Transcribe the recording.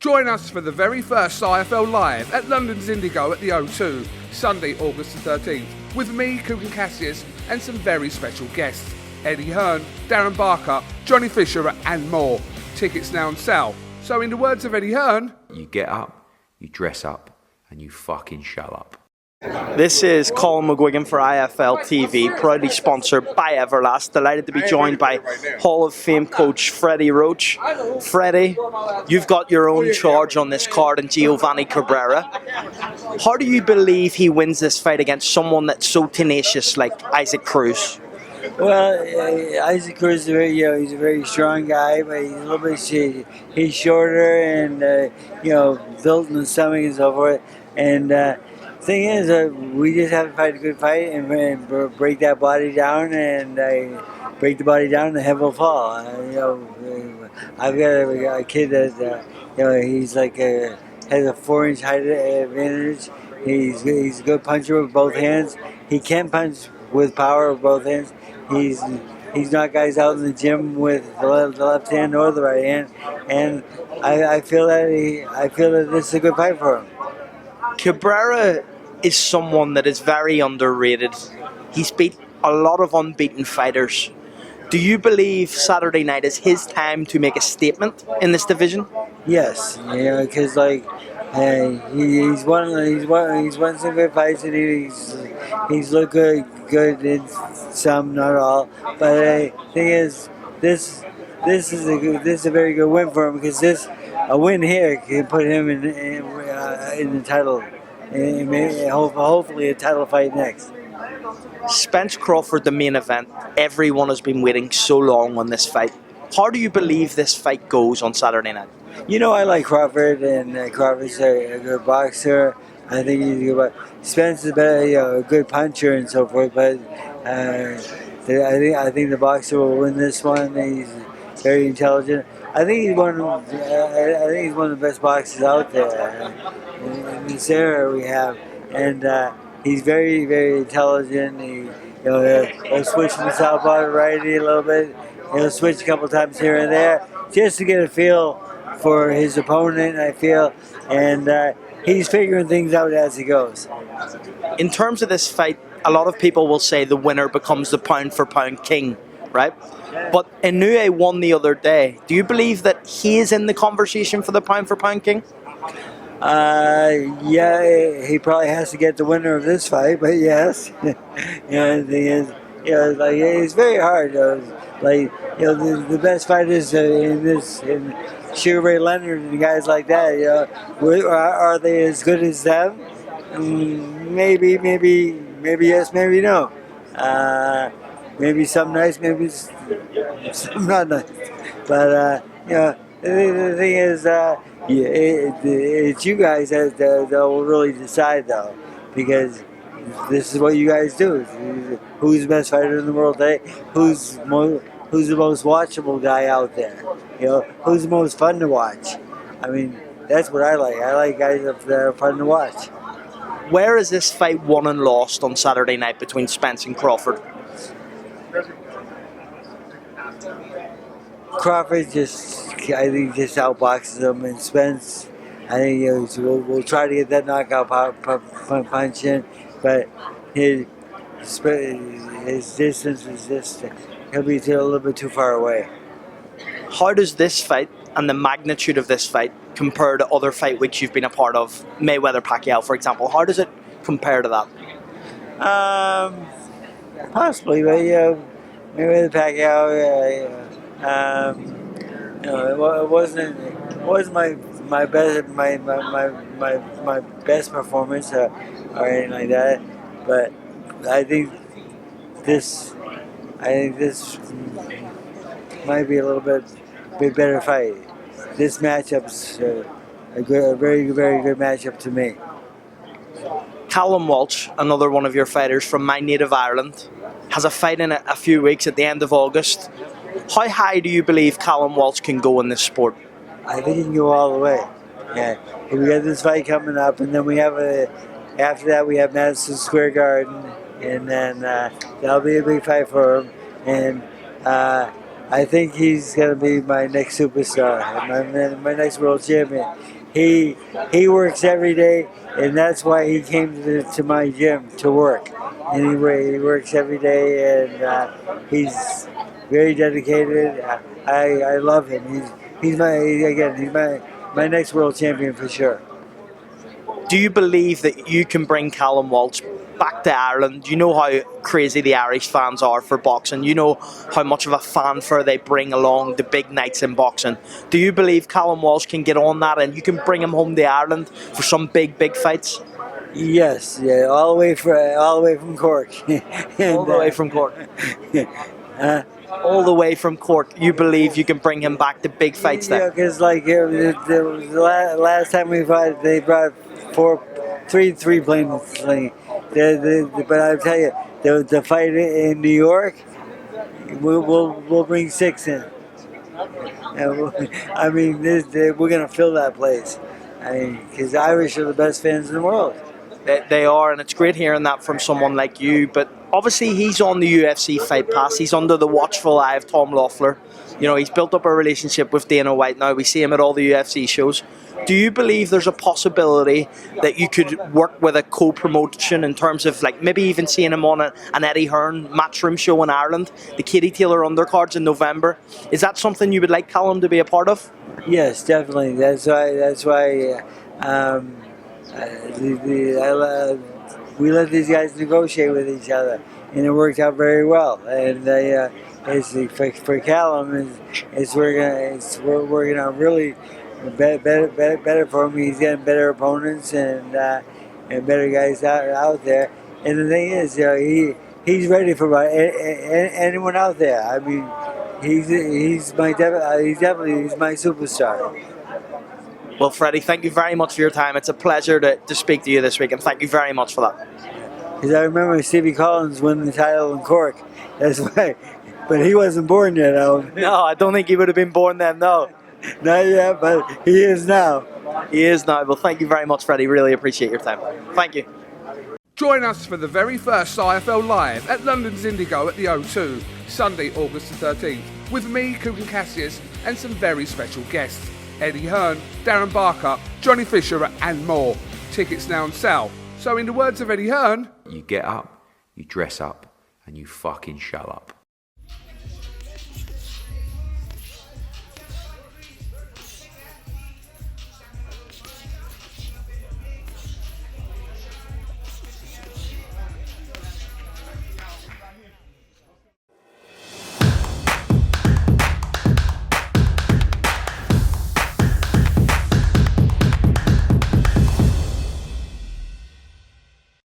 Join us for the very first IFL Live at London's Indigo at the O2, Sunday, August the 13th, with me, Coogan Cassius, and some very special guests. Eddie Hearn, Darren Barker, Johnny Fisher and more. Tickets now on sale. So in the words of Eddie Hearn, you get up, you dress up, and you fucking show up. This is COLM McGuigan for IFL TV, proudly sponsored by Everlast. Delighted to be joined by Hall of Fame coach Freddie Roach. Freddie, you've got your own charge on this card in Giovanni Cabrera. How do you believe he wins this fight against someone that's so tenacious like Isaac Cruz? Well, Isaac Cruz is he's a very strong guy, but he's a little bit he's shorter and built in the stomach and so forth. And thing is, we just have to fight a good fight and break that body down, and break the body down, and the head will fall. I've got a kid that he's like has a 4-inch height advantage. He's a good puncher with both hands. He can punch with power with both hands. He's knocked guys out in the gym with the left hand or the right hand, and I feel that this is a good fight for him. Cabrera is someone that is very underrated. He's beat a lot of unbeaten fighters. Do you believe Saturday night is his time to make a statement in this division? Yes, because he's won some good fights, and he's looked good in some, not all. But the thing is, this is a very good win for him, because a win here can put him in the title, and hopefully a title fight next. Spence Crawford, the main event. Everyone has been waiting so long on this fight. How do you believe this fight goes on Saturday night? I like Crawford, and Crawford's a good boxer. I think he's a good boxer. Spence is a good puncher and so forth, but I think the boxer will win this one. He's very intelligent. I think he's one of the best boxers out there in this era we have, and he's very, very intelligent. He'll switch from southpaw to righty a little bit. He'll switch a couple times here and there just to get a feel for his opponent, I feel, and he's figuring things out as he goes. In terms of this fight, a lot of people will say the winner becomes the pound-for-pound king, right? But Inoue won the other day. Do you believe that he is in the conversation for the pound-for-pound king? Yeah, he probably has to get the winner of this fight, but yes. The thing is, it's very hard. The best fighters in Sugar Ray Leonard and guys like that, are they as good as them? Maybe yes, maybe no. Maybe some nice, maybe some not nice. But the thing is, it's you guys that will really decide, though, because this is what you guys do. Who's the best fighter in the world today? Who's the most watchable guy out there? Who's the most fun to watch? I mean, that's what I like. I like guys that are fun to watch. Where is this fight won and lost on Saturday night between Spence and Crawford? Crawford I think just outboxes him, and Spence, I think we'll try to get that knockout punch in, but his distance is just, he'll be a little bit too far away. How does this fight and the magnitude of this fight compare to other fight weeks you've been a part of? Mayweather-Pacquiao, for example. How does it compare to that? Possibly, but Mayweather-Pacquiao. It wasn't my best performance or anything like that, but I think this might be a little bit better fight. This matchup's a very, very good matchup to me. Callum Walsh, another one of your fighters from my native Ireland, has a fight in a few weeks at the end of August. How high do you believe Callum Walsh can go in this sport? I think he can go all the way. Yeah, we got this fight coming up, and then we have after that we have Madison Square Garden, and then that'll be a big fight for him. And I think he's going to be my next superstar, my next world champion. He works every day, and that's why he came to my gym to work. And he works every day, and he's very dedicated. I love him. He's my next world champion for sure. Do you believe that you can bring Callum Walsh back to Ireland? You know how crazy the Irish fans are for boxing. You know how much of a fanfare they bring along the big nights in boxing. Do you believe Callum Walsh can get on that and you can bring him home to Ireland for some big fights? Yes, yeah, all the way from Cork. All the way from Cork. All the way from Cork. You believe you can bring him back to big fights then? Yeah, because like the last time we fought, they brought three planes. But I'll tell you, the fight in New York, we'll bring 6 in. I mean, we're gonna fill that place. I mean, because Irish are the best fans in the world. They are, and it's great hearing that from someone like you. But obviously, he's on the UFC Fight Pass. He's under the watchful eye of Tom Loeffler. You know, he's built up a relationship with Dana White now. We see him at all the UFC shows. Do you believe there's a possibility that you could work with a co-promotion in terms of, like, maybe even seeing him on an Eddie Hearn matchroom show in Ireland, the Katie Taylor undercards in November? Is that something you would like Callum to be a part of? Yes, definitely. That's why. We let these guys negotiate with each other, and it worked out very well. And for Callum, it's working out really better for him. He's getting better opponents and better guys out there. And the thing is, he's ready for anyone out there. I mean, he's my superstar. Well, Freddie, thank you very much for your time. It's a pleasure to speak to you this week, and thank you very much for that. Because I remember Stevie Collins winning the title in Cork. That's why. But he wasn't born yet, Alan. No, I don't think he would have been born then, no. Not yet, but he is now. He is now. Well, thank you very much, Freddie. Really appreciate your time. Thank you. Join us for the very first IFL Live at London's Indigo at the O2, Sunday, August the 13th, with me, Coogan Cassius, and some very special guests. Eddie Hearn, Darren Barker, Johnny Fisher and more. Tickets now on sale. So in the words of Eddie Hearn, You get up, you dress up, and you fucking shut up.